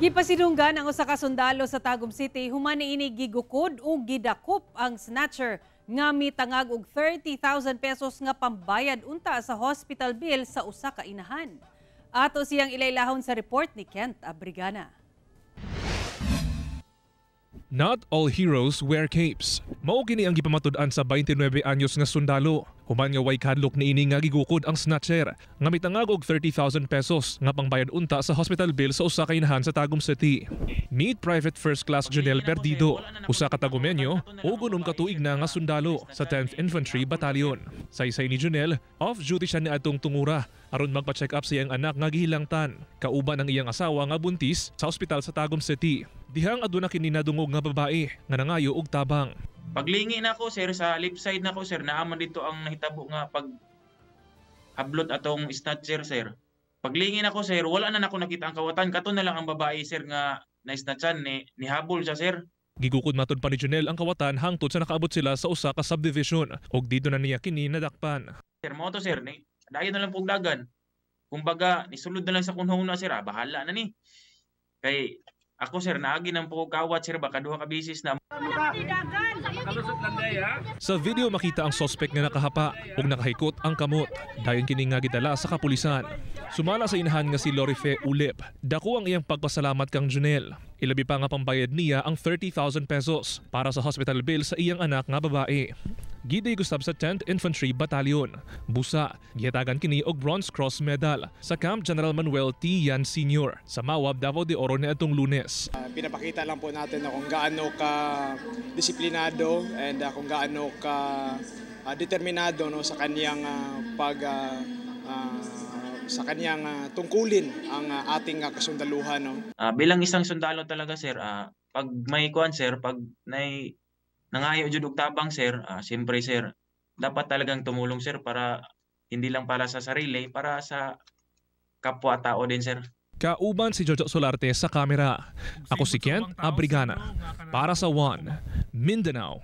Gipasidunggan ang usa ka sundalo sa Tagum City human niini gigukod o gidakop ang snatcher nga mitangag og 30,000 pesos nga pambayad unta sa hospital bill sa usa ka inahan. Ato siyang ilaylahon sa report ni Kent Abrigana. Not all heroes wear capes. Mao kini ang gipamatud-an sa 29 anyos nga sundalo. Human nga way kadlok niini nga gigukod ang snatcher nga mitangag og 30,000 pesos nga pangbayad unta sa hospital bill sa usa ka inahan sa Tagum City. Meet Private First Class Jonel Perdido, usa ka Tagumenyo o gunom ka tuig na nga sundalo sa 10th Infantry Battalion. Saysay ni Jonel, off-duty siya niadtong tungura aron magpa-check up sa iyang anak nga gihilangtan. Kauban ang iyang asawa nga buntis sa ospital sa Tagum City. Dihang aduna kini nadungog nga babae nga nangayo og tabang. Paglingi na ko sir sa left side na ko sir, naaman dito ang nahitabo nga pag hablot atong snatcher sir. Paglingi na ko sir, wala na nako nakita ang kawatan, kato na lang ang babae sir nga na-snatchan ni habol siya sir. Gigukod matud pa ni Jonel ang kawatan hangtod sa nakaabot sila sa usa ka subdivision ug dito na niya kini nadakpan. Sir mo to sir, ni dayon na lang pug dagan. Kumbaga nisulod na lang sa kunhuna sir, bahala na ni. Kay ako sir, naagi ng po kawat sir, baka duha ka bisis na. Sa video makita ang suspect nga nakahapa ug nakahikot ang kamot. Dayon kini nga gidala sa kapulisan. Sumala sa inahan nga si Lorife Ulip. Dako ang iyang pagpasalamat kang Jonel. Ilabi pa nga pambayad niya ang 30,000 pesos para sa hospital bill sa iyang anak nga babae. Giday gustab sa 10th Infantry Battalion. Busa, gihatagan kini og Bronze Cross Medal sa Camp General Manuel T. Yan Sr. sa Mawab, Davao de Oro niadtong Lunes. Pinapakita lang po natin na kung gaano ka disiplinado and kung gaano ka determinado no, sa kaniyang sa kaniyang tungkulin ang ating kasundaluhan. No? Bilang isang sundalo talaga sir, pag may kuan sir, pag nangayo jud og tabang sir, siyempre sir, dapat talagang tumulong sir para hindi lang para sa sarili, para sa kapwa-tao din sir. Kauban si Jojo Solarte sa kamera. Ako si Kent Abrigana para sa One Mindanao.